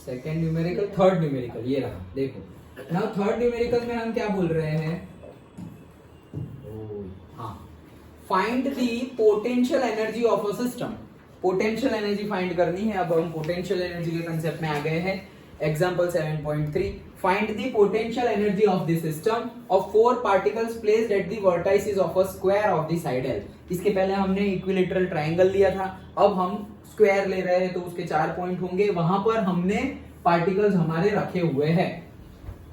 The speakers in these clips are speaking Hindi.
सेकेंड न्यूमेरिकल, थर्ड न्यूमेरिकल, ये रहा देखो। नाउ थर्ड न्यूमेरिकल में हम क्या बोल रहे हैं, हाँ, find the potential energy of a system. Potential energy find करनी है। अब हम पोटेंशियल एनर्जी के कंसेप्ट में आ गए हैं। Example 7.3, find the potential energy of the system of 4 particles placed at the vertices of a square of the side L. इसके पहले हमने इक्विलेटरल ट्रायंगल लिया था, अब हम स्क्वायर ले रहे हैं तो उसके 4 पॉइंट होंगे, वहां पर हमने पार्टिकल्स हमारे रखे हुए हैं।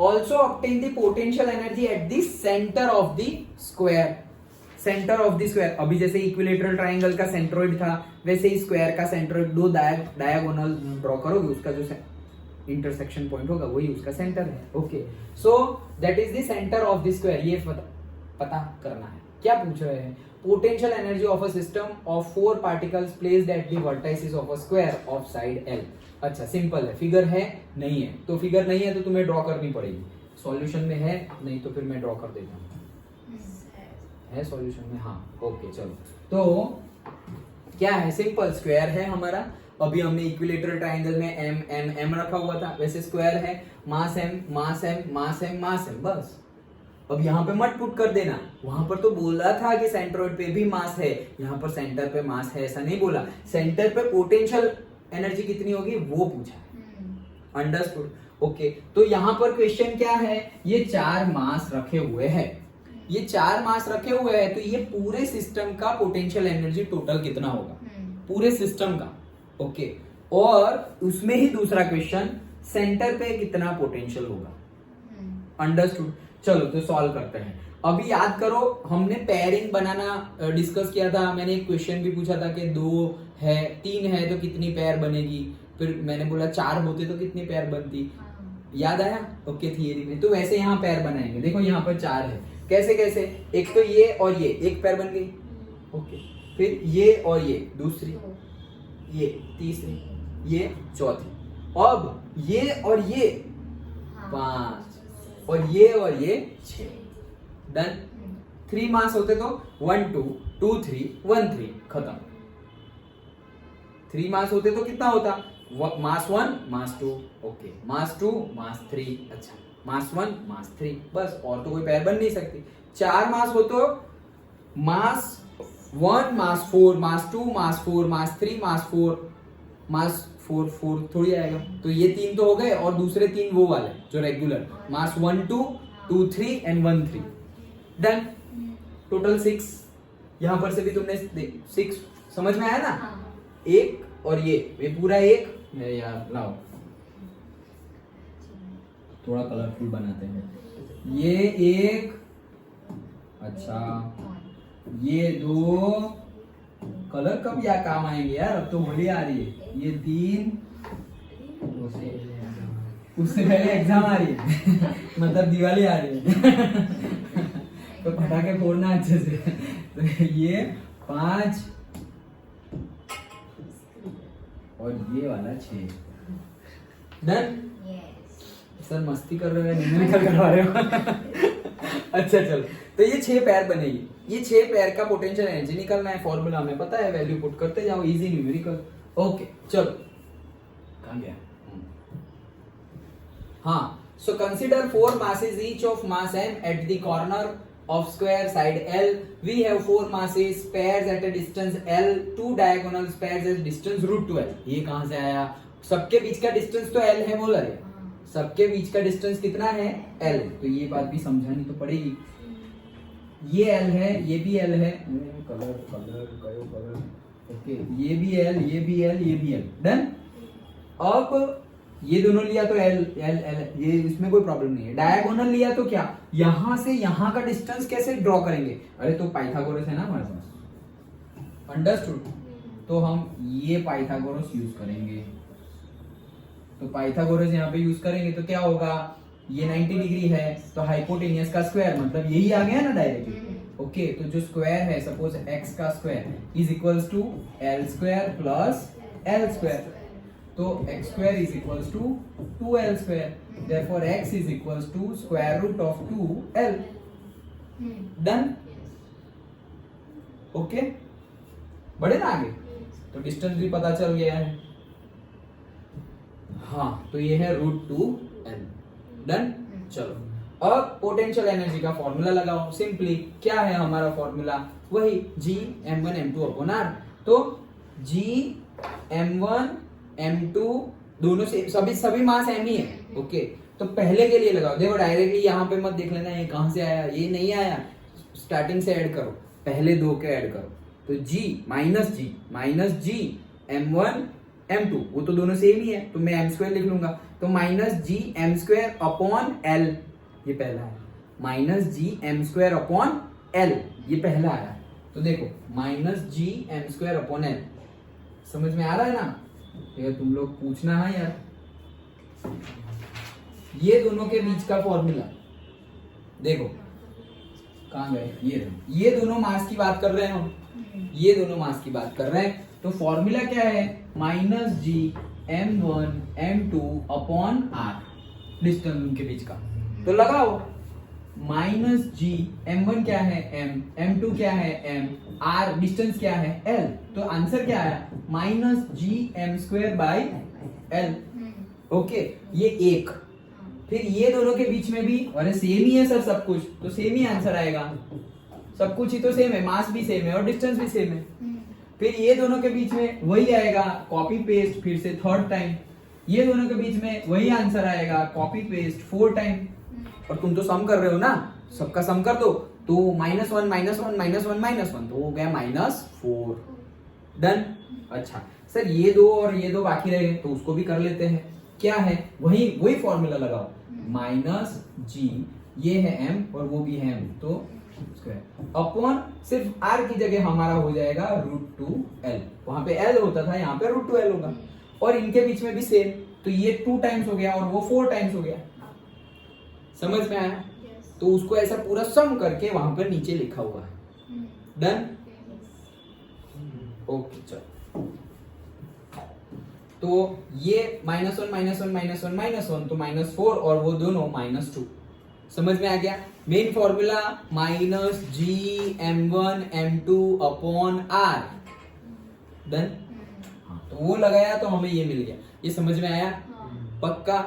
Also obtain the potential energy at the centre of the square. Centre of the square, अभी जैसे इक्विलेटरल ट्रायंगल का सेंट्रोइड था, वैसे ही स्क्वायर का सेंट्रोइड, दो डायगोनल ड्रॉ करोगे, उसका जो इंटरसेक्शन पॉइंट होगा वही उसका सेंटर है। Okay, so that is the centre of the square. ये पता करना है। क्या पूछ रहे हैं, potential energy of a system of 4 particles placed at the vertices of a square of side L. अच्छा, सिंपल है। फिगर है नहीं है, तो फिगर नहीं है तो तुम्हें ड्रॉ करनी पड़ेगी। सॉल्यूशन में है नहीं तो फिर मैं ड्रॉ कर देता हूँ। है सॉल्यूशन में, हाँ, ओके चलो। तो क्या है, सिंपल स्क्वायर है हमारा। अभी हमने इक्विलेटरल ट्रायंगल में एम एम एम रखा हुआ था, वैसे स्क्वायर है, मास एम मास एम मास एम मास एम, बस। अब यहाँ पे मत पुट कर देना, वहां पर तो बोला था कि सेंट्रोइड पे भी मास है, यहाँ पर सेंटर पे मास है, ऐसा नहीं बोला। सेंटर पे पोटेंशियल एनर्जी कितनी होगी वो पूछा। अंडरस्टूड? ओके, तो यहाँ पर क्वेश्चन क्या है, ये 4 मास रखे हुए हैं, ये 4 मास रखे हुए हैं, तो ये पूरे सिस्टम का पोटेंशियल एनर्जी टोटल कितना होगा, पूरे सिस्टम का। ओके, और उसमें ही दूसरा क्वेश्चन, सेंटर पे कितना पोटेंशियल होगा। अंडरस्टूड? चलो तो सॉल्व करते हैं। अभी याद करो, हमने पेयरिंग बनाना डिस्कस किया था। मैंने एक क्वेश्चन भी पूछा था कि 2 है 3 है तो कितनी पेयर बनेगी, फिर मैंने बोला 4 होते तो कितनी पेयर बनती, याद आया? ओके, थियरी में। तो वैसे यहाँ पेयर बनाएंगे। देखो यहाँ पर 4 है, कैसे कैसे, एक तो ये और ये, एक पेयर बन गई। ओके, फिर ये और ये दूसरी, ये तीसरी, ये चौथी, अब ये और ये 5, और ये 6। डन। 3 मास होते तो 1 2 2 3 1 3, खत्म। 3 मास होते तो कितना होता, मास 1 मास 2, ओके, मास 2 मास 3, अच्छा, मास 1 मास 3, बस, और तो कोई पेयर बन नहीं सकती। 4 मास हो तो मास 1 मास 4 मास 2 मास 4 मास 3 मास 4 मास 4 4 थोड़ी आएगा, तो ये 3 तो हो गए, और दूसरे 3 वो वाले जो regular, mass 1 2 2 3 and 1 3। Done. Total 6। यहां पर से भी तुमने 6 समझ में आया ना। एक और ये पूरा एक है यार, लाओ थोड़ा कलरफुल बनाते हैं। ये एक, अच्छा, ये 2, कलर कब या काम आएंगे यार, अब तो होली आ रही है। ये 3, उससे पहले एग्जाम आ रही है मतलब दिवाली आ रही है तो पटाखे फोड़ना अच्छे से। तो ये 5 और ये वाला 6। डन। सर मस्ती कर रहे हो, न्यूमेरिकल करवा रहे हो अच्छा चलो, तो ये 6 पेयर बनेगी। ये 6 पेयर का पोटेंशियल एनर्जी निकालना है, फॉर्मूला हमें पता है, वैल्यू पुट करते जाओ, इजी न्यूमेरिकल। ओके चलो, कहां गया, हाँ। So consider 4 masses each of mass m at the corner of square side L. We have 4 masses pairs at a distance L, 2 diagonal pairs at distance √2L. ये कहां से आया, सबके बीच का डिस्टेंस तो L है, बोला है, सबके बीच का डिस्टेंस कितना है L, तो ये बात भी समझानी तो पड़ेगी। ये L है, ये भी L है, कलर, ओके, ये भी L, ये भी L, ये भी L। डन। अब ये दोनों लिया तो L L L, ये इसमें कोई प्रॉब्लम नहीं है। डायगोनल लिया तो क्या, यहां से यहां का डिस्टेंस कैसे ड्रॉ करेंगे, अरे तो पाइथागोरस है ना हमारे पास। अंडरस्टूड? तो हम ये पाइथागोरस यूज करेंगे, तो पाइथागोरस यहाँ पे यूज करेंगे तो क्या होगा, ये 90 डिग्री है तो हाइपोटेनियस का स्क्वायर, मतलब यही आ गया ना डायरेक्टली। ओके, तो जो स्क्वायर है, सपोज x का square is equals to l square plus l square, तो x square is equals to 2l square, therefore x is equals to square root of 2l। Done. Okay, बढ़े ना आगे, तो डिस्टेंस भी पता चल गया है। हाँ, तो ये है √2l। डन। चलो अब पोटेंशियल एनर्जी का फॉर्मूला लगाओ सिंपली। क्या है हमारा फॉर्मूला? वही Gm1m2 अपॉन r। तो Gm1m2 दोनों से सभी मास m ही है। ओके, तो पहले के लिए लगाओ। देखो डायरेक्टली यहाँ पे मत देख लेना ये कहां से आया, ये नहीं आया, स्टार्टिंग से ऐड करो, पहले दो के ऐड करो। तो G minus G M1 M2 वो तो दोनों सेम ही है, तो मैं m² लिख लूंगा। तो -G m² अपॉन l ये पहला है, -G m² अपॉन l ये पहला आया। तो देखो -G m² अपॉन l समझ में आ रहा है ना? ये तुम लोग पूछना है यार, ये दोनों के बीच का फॉर्मूला देखो कहां गए, ये दोनों मास की बात कर रहे हैं हम, ये दोनों मास की बात कर रहे हैं। तो फॉर्मूला क्या है? -G m1 m2 upon r, distance उनके बीच का। तो लगाओ -G m1 क्या है m, m2 क्या है m, r डिस्टेंस क्या है l। तो आंसर क्या आया? -G m² bye l। Okay, ये एक। फिर ये दोनों के बीच में भी अरे सेम ही है सर सब कुछ, तो सेम ही आंसर आएगा। सब कुछ ही तो सेम है, मास भी सेम है और डिस्टेंस भी सेम है। फिर ये दोनों के बीच में वही आएगा, कॉपी पेस्ट फिर से थर्ड टाइम। ये दोनों के बीच में वही आंसर आएगा, कॉपी पेस्ट 4 टाइम। और तुम तो सम कर रहे हो ना, सबका सम कर दो तो -1 -1 -1 तो हो गया -4। डन। अच्छा सर ये दो और ये दो बाकी रहे तो उसको भी कर लेते हैं। क्या है? वही फॉर्मूला लगाओ, -G ये है m और वो भी है m, तो अपॉन सिर्फ r की जगह हमारा हो जाएगा √2l। वहां पे l होता था, यहाँ पे √2l होगा। और इनके बीच में भी सेम, तो ये 2 टाइम्स हो गया और वो 4 टाइम्स हो गया। समझ में आया? तो उसको ऐसा पूरा सम करके वहां पर नीचे लिखा हुआ है। डन। ओके चलो, तो ये -1 -1 तो -4 और वो दोनों -2। समझ में आ गया? Main formula -G m1 m2 upon r। Done. हाँ, तो वो लगाया तो हमें ये मिल गया। ये समझ में आया? पक्का?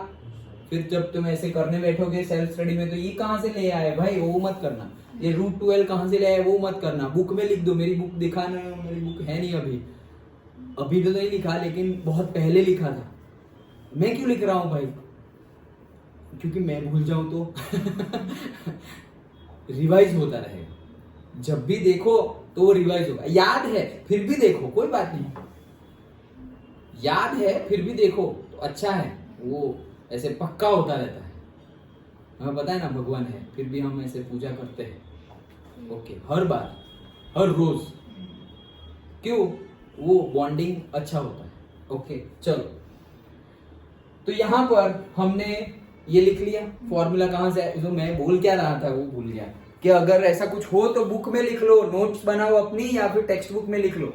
फिर जब तुम ऐसे करने बैठोगे सेल्फ स्टडी में तो ये कहां से ले आए भाई, वो मत करना। ये √2l कहां से ले आए वो मत करना, बुक में लिख दो। मेरी बुक दिखाना, मेरी बुक है नहीं अभी तो नहीं लिखा, लेकिन बहुत पहले लिखा था। मैं क्यों लिख रहा हूं भाई? क्योंकि मैं भूल जाऊं तो रिवाइज होता रहेगा। जब भी देखो तो वो रिवाइज होगा। याद है फिर भी देखो, कोई बात नहीं, याद है फिर भी देखो तो अच्छा है, वो ऐसे पक्का होता रहता है। हमें पता है ना भगवान है, फिर भी हम ऐसे पूजा करते हैं। ओके, हर बार हर रोज, क्यों? वो बॉन्डिंग अच्छा होता है। ओके चलो, तो यहां पर हमने ये लिख लिया फॉर्मूला कहां से है। जो मैं बोल क्या रहा था वो भूल गया कि अगर ऐसा कुछ हो तो बुक में लिख लो, नोट्स बनाओ अपनी, या फिर टेक्स्ट बुक में लिख लो,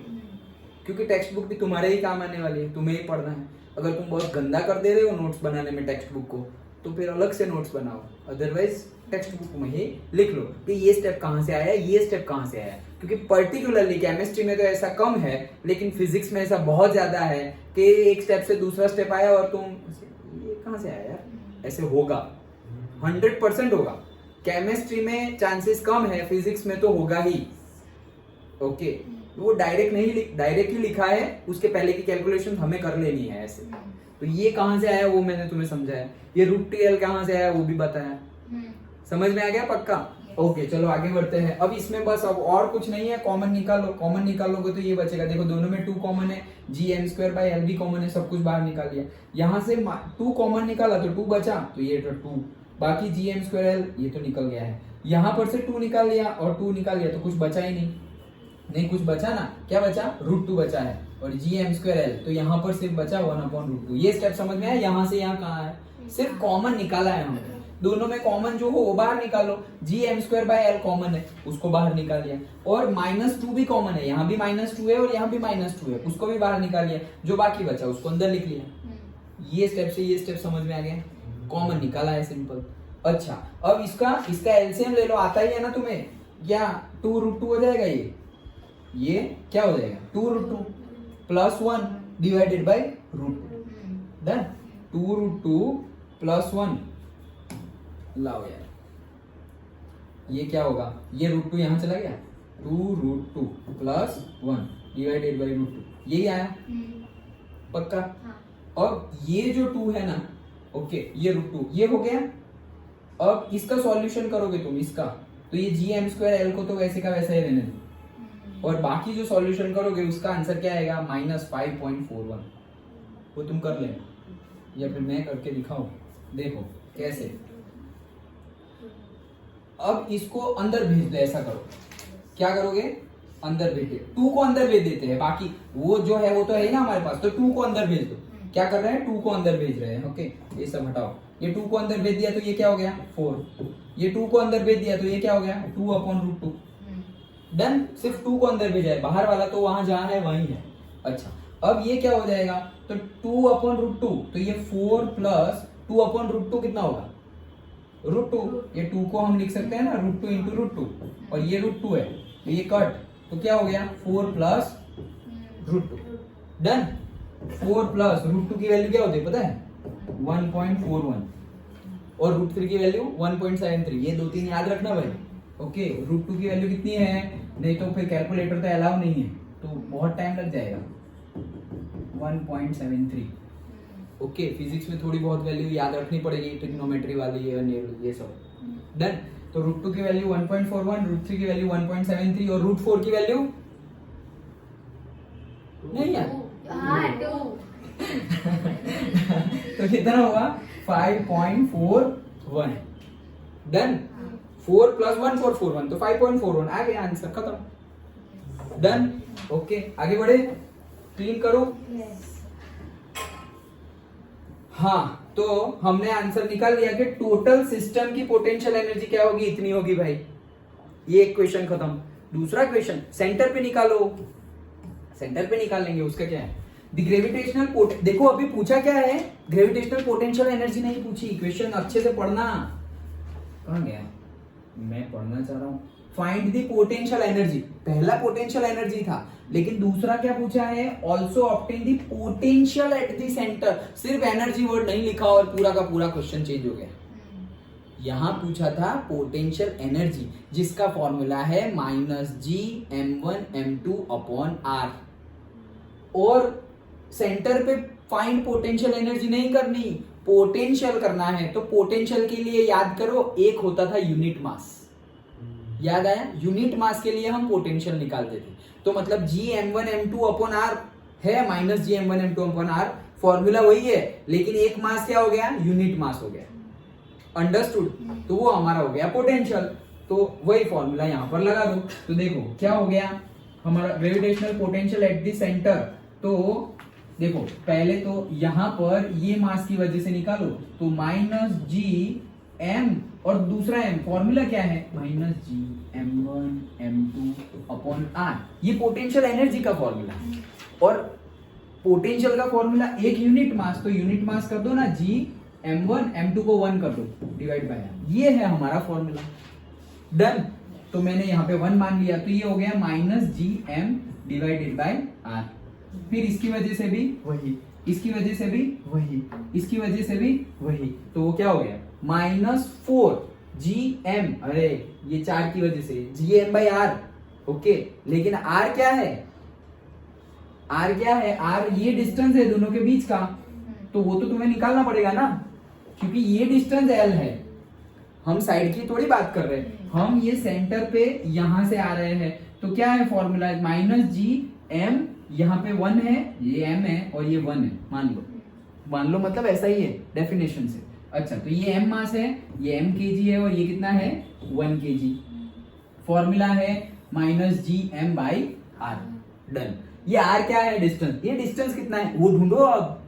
क्योंकि टेक्स्ट बुक भी तुम्हारे ही काम आने वाली है, तुम्हें ही पढ़ना है। अगर तुम बहुत गंदा कर दे रहे हो नोट्स बनाने में टेक्स्ट बुक को, तो फिर अलग से नोट्स बनाओ, अदरवाइज टेक्स्ट बुक में ही लिख लो कि ये स्टेप कहां से आया, ये स्टेप कहां से आया। क्योंकि पर्टिकुलरली केमिस्ट्री में तो ऐसा कम है, लेकिन फिजिक्स में ऐसा बहुत ज्यादा है कि एक स्टेप से दूसरा स्टेप आया और तुम ये कहां से आया यार, ऐसे होगा, 100% होगा। केमिस्ट्री में चांसेस कम है, फिजिक्स में तो होगा ही। ओके, वो डायरेक्ट ही लिखा है, उसके पहले की कैलकुलेशन हमें कर लेनी है ऐसे। तो ये कहां से आया वो मैंने तुम्हें समझाया, ये √2l कहां से आया वो भी बताया। समझ में आ गया पक्का? ओके चलो आगे बढ़ते हैं। अब इसमें बस अब और कुछ नहीं है, कॉमन निकालो। कॉमन निकालोगे तो ये बचेगा, देखो दोनों में 2 कॉमन है, Gm²/l भी कॉमन है, सब कुछ बाहर निकाल लिया। यहाँ से 2 कॉमन निकाला तो 2 बचा, तो ये 2, बाकी Gm²l ये तो निकल गया है। यहाँ पर से 2 निकाल लिया और 2 निकाल लिया तो कुछ बचा ही नहीं, कुछ बचा ना, क्या बचा? √2 बचा है और Gm²l, तो यहाँ पर सिर्फ बचा 1/√2। ये स्टेप समझ में आया? यहाँ से यहाँ कहाँ है, सिर्फ कॉमन निकाला है हमने। दोनों में कॉमन जो हो वो बाहर निकालो। Gm²/l कॉमन है, उसको बाहर निकाल लिया, और -2 भी कॉमन है, यहाँ भी -2 है और यहाँ भी -2 है, उसको भी बाहर निकाल लिया। जो बाकी बचा उसको अंदर लिख लिया। ये स्टेप से ये स्टेप समझ में आ गया, कॉमन निकाला है, सिंपल। अच्छा, अब इसका एलसीएम ले लो, आता ही है ना तुम्हें, क्या 2√2 हो जाएगा। ये क्या हो जाएगा? 2√2 + 1 डिवाइडेड बाय √2। डन। 2√2 प्लस 1। लाओ यार, ये क्या होगा, ये √2 यहां चला गया, 2√2 प्लस 1 डिवाइडेड बाई √2, यही आया पक्का। हाँ। और ये जो 2 है ना, ओके, ये √2 ये हो गया। अब इसका सॉल्यूशन करोगे तुम इसका, तो ये gm²l को तो वैसे का वैसा ही रहने दो, और बाकी जो सॉल्यूशन करोगे उसका आंसर क्या आएगा, -5.41। वो तुम कर लेना, या फिर मैं करके दिखाऊं, देखो कैसे। अब इसको अंदर भेज दो, ऐसा करो, क्या करोगे, अंदर भेज दे, 2 को अंदर भेज देते हैं, बाकी वो जो है वो तो है ही ना हमारे पास, तो 2 को अंदर भेज दो। क्या कर रहे हैं, 2 को अंदर भेज रहे हैं, ओके, ये सब हटाओ। ये 2 को अंदर भेज दिया तो ये क्या हो गया, 4। ये 2 को अंदर भेज दिया तो ये क्या हो गया, 2/√2। डन, सिर्फ 2 को अंदर भेजा है, बाहर वाला तो वहां जहां है वहीं है। अच्छा, अब ये क्या हो जाएगा, तो 2/√2, तो ये 4 प्लस 2/√2 कितना होगा, √2। ये 2 को हम लिख सकते हैं ना, √2 इंटू √2, और ये √2 है, तो ये कट, तो क्या हो गया, 4 प्लस √2। डन, 4 प्लस √2 की वैल्यू क्या होती है पता है, 1.41, और √3 की वैल्यू 1.73। ये 2-3 याद रखना भाई, ओके। √2 की वैल्यू कितनी है, नहीं तो फिर कैलकुलेटर तो अलाउ नहीं है, तो बहुत टाइम लग जाएगा। 1.73, ओके। फिजिक्स में थोड़ी बहुत वैल्यू याद रखनी पड़ेगी, ट्रिग्नोमेट्री वाली ये सब। डन, तो √2 की वैल्यू 1.41, √3 की वैल्यू 1.73, और √4 की वैल्यू नहीं यार, तो कितना होगा, 5.41। डन, 4 प्लस 1 441, तो 5.41 आ गया आंसर, खत्म। डन, ओके, आगे बढ़े, क्लीन करो। हाँ, तो हमने आंसर निकाल लिया कि टोटल सिस्टम की पोटेंशियल एनर्जी क्या होगी, इतनी होगी भाई। ये एक क्वेश्चन खत्म। दूसरा क्वेश्चन सेंटर पे निकालो, सेंटर पे निकाल लेंगे, उसका क्या है, द ग्रेविटेशनल देखो अभी पूछा क्या है, ग्रेविटेशनल पोटेंशियल एनर्जी नहीं पूछी, क्वेश्चन अच्छे से पढ़ना। कहां गया, मैं पढ़ना चाह रहा हूं। फाइंड द पोटेंशियल एनर्जी, पहला पोटेंशियल एनर्जी था, लेकिन दूसरा क्या पूछा है, also obtain the potential at the centre. सिर्फ एनर्जी वर्ड नहीं लिखा और पूरा का पूरा क्वेश्चन चेंज हो गया। यहां पूछा था पोटेंशियल एनर्जी, जिसका फॉर्मूला है -Gm1m2/r, और सेंटर पे फाइंड पोटेंशियल एनर्जी नहीं करनी, पोटेंशियल करना है। तो पोटेंशियल के लिए याद करो, एक होता था यूनिट मास, याद आया, यूनिट मास के लिए हम पोटेंशियल निकालते थे। तो मतलब Gm1m2/r है -Gm1m2/r, फॉर्मूला वही है, लेकिन एक मास क्या हो गया, यूनिट मास हो गया। अंडरस्टूड, तो वो हमारा हो गया पोटेंशियल। तो वही फॉर्मूला यहां पर लगा दो, तो देखो क्या हो गया हमारा gravitational potential at the centre. तो देखो पहले तो यहां पर ये मास की वजह से निकालो, तो -Gm और दूसरा m, फॉर्मूला क्या है, -Gm1m2/r, ये पोटेंशियल एनर्जी का फॉर्मूला। और पोटेंशियल का फॉर्मूला एक यूनिट मास, तो यूनिट मास कर दो ना, Gm1 m2 को 1 कर दो, डिवाइड बाय r, ये है हमारा फॉर्मूला। डन, तो मैंने यहाँ पे 1 मान लिया, तो ये हो गया -Gm डिवाइडेड बाय r। फिर इसकी वजह से भी वही, इसकी वजह से भी वही, इसकी वजह से भी वही, तो वो क्या हो गया -4Gm, अरे ये 4 की वजह से Gm/r, ओके। लेकिन r क्या है, r क्या है, r ये डिस्टेंस है दोनों के बीच का, तो वो तो तुम्हें निकालना पड़ेगा ना, क्योंकि ये डिस्टेंस l है। हम साइड की थोड़ी बात कर रहे हैं, हम ये सेंटर पे यहां से आ रहे हैं, तो क्या है फॉर्मूला, -Gm, यहाँ पे 1 है, ये m है और ये 1 है, मान लो मतलब ऐसा ही है डेफिनेशन से। अच्छा, तो ये m मास है, ये m kg है, और ये कितना है 1 kg। फॉर्मूला है -Gm/r। डन, ये r क्या है, डिस्टेंस, ये डिस्टेंस कितना है वो ढूंढो। अब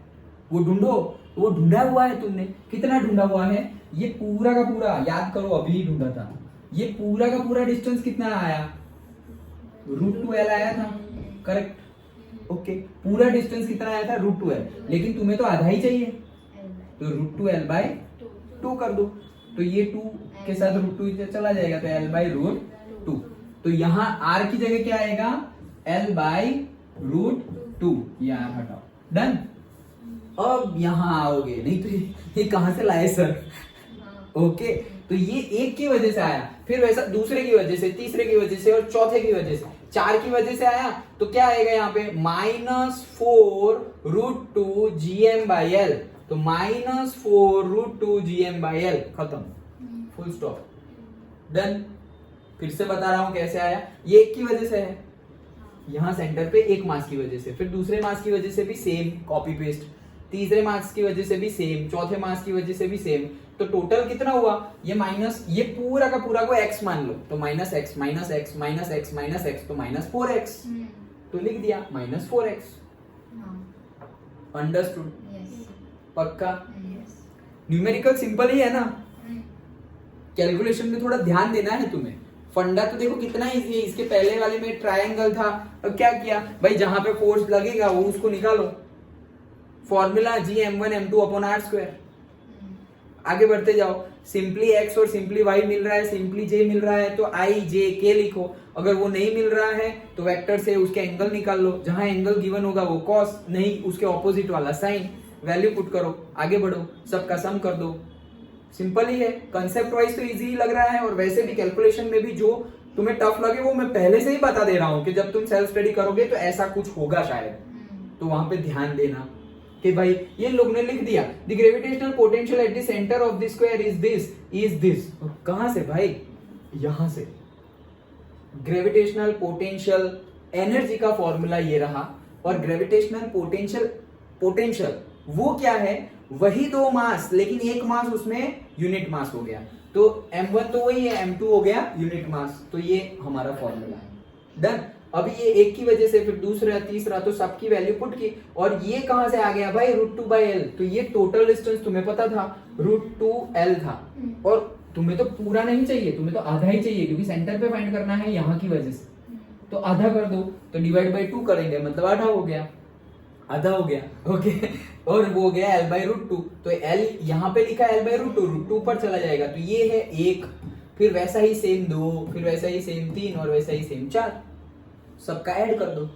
वो ढूंढो, वो ढूंढा हुआ है तुमने, कितना ढूंढा हुआ है, ये पूरा का पूरा, याद करो अभी ढूंढा था, ये पूरा का पूरा डिस्टेंस कितना आया, √2l आया था, करेक्ट, ओके। पूरा डिस्टेंस कितना आया था, √2l, लेकिन तुम्हें तो आधा ही चाहिए, तो √2l/2 कर दो, तो ये 2 के साथ √2 चला जाएगा, तो l/√2। तो यहाँ r की जगह क्या आएगा, l/√2, ये r हटाओ। डन, अब यहाँ आओगे, नहीं तो ये कहाँ से लाए सर? ओके, तो ये एक की वजह से आया, फिर वैसा दूसरे की वजह से, तीसरे की वजह से और चौथे की वजह से, 4 की वजह से आया, तो क्या आएगा यहाँ पे -4√2 GM/L। तो -4√2 GM/L, खत्म, फुल स्टॉप, डन। फिर से बता रहा हूं कैसे आया, ये एक की वजह से है, यहाँ सेंटर पे एक मास की वजह से, फिर दूसरे मास की वजह से भी सेम, कॉपी पेस्ट, तीसरे मास की वजह से भी सेम, चौथे मास की वजह से भी सेम। तो टोटल कितना हुआ, ये माइनस, ये पूरा का पूरा को x मान लो, तो -x -x -x -x, तो -4x, तो लिख दिया -4x। अंडरस्टूड? पक्का? न्यूमेरिकल सिंपल ही है ना, कैलकुलेशन में थोड़ा ध्यान देना है तुम्हें। फंडा तो देखो कितना इजी है, इसके पहले वाले में ट्रायंगल था, अब क्या किया भाई, जहां पे फोर्स लगेगा वो उसको निकालो, फॉर्मूला Gm1m2/r²। आगे बढ़ते जाओ, सिंपली x और सिंपली y मिल रहा है, सिंपली j मिल रहा है, तो i j k लिखो। अगर वो नहीं मिल रहा है तो वेक्टर से उसके एंगल निकाल लो, जहां एंगल गिवन होगा वो cos, नहीं उसके ऑपोजिट वाला साइन, वैल्यू पुट करो, आगे बढ़ो, सबका सम कर दो। सिंपल ही है, कंसेप्ट वाइज तो इजी ही लग रहा है, और वैसे भी कैलकुलेशन में भी जो तुम्हें टफ लगे वो मैं पहले से ही बता दे रहा हूं कि जब तुम सेल्फ स्टडी करोगे तो ऐसा कुछ होगा शायद, तो वहां पे ध्यान देना कि भाई ये लोग ने लिख दिया the gravitational potential at the centre of the square is this. कहां से भाई, यहां से। ग्रेविटेशनल पोटेंशियल एनर्जी का फॉर्मूला ये रहा, और ग्रेविटेशनल पोटेंशियल वो क्या है, वही 2 मास, लेकिन एक मास उसमें यूनिट मास हो गया, तो m1 तो वही है, m2 हो गया यूनिट मास, तो ये हमारा फॉर्मूला है, डन। अभी ये एक की वजह से, फिर दूसरा तीसरा, तो सबकी वैल्यू पुट की, और ये कहां से आ गया भाई, √2/L, तो ये टोटल डिस्टेंस तुम्हें पता था √2L था, और तुम्हें तो पूरा नहीं चाहिए, तुम्हें तो आधा ही चाहिए, क्योंकि सेंटर पे फाइंड करना है यहाँ की वजह से, तो आधा कर दो, तो डिवाइड बाई 2 करेंगे, मतलब आधा हो गया, आधा हो गया, ओके। और वो हो गया L/√2, तो L यहाँ पे लिखा L/√2, √2 पर चला जाएगा, तो ये है 1, फिर वैसा ही सेम 2, फिर वैसा ही सेम 3, और वैसा ही सेम 4, सबका ऐड कर दो,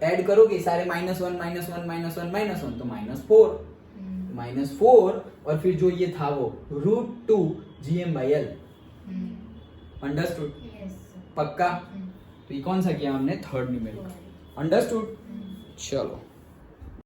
ऐड करोगे सारे -1 -1 -1 -1 -1, तो -4, और फिर जो ये था वो √2 GM/L। अंडरस्टूड? पक्का? तो ये कौन सा किया हमने, थर्ड न्यूमेरिकल। अंडरस्टूड? चलो।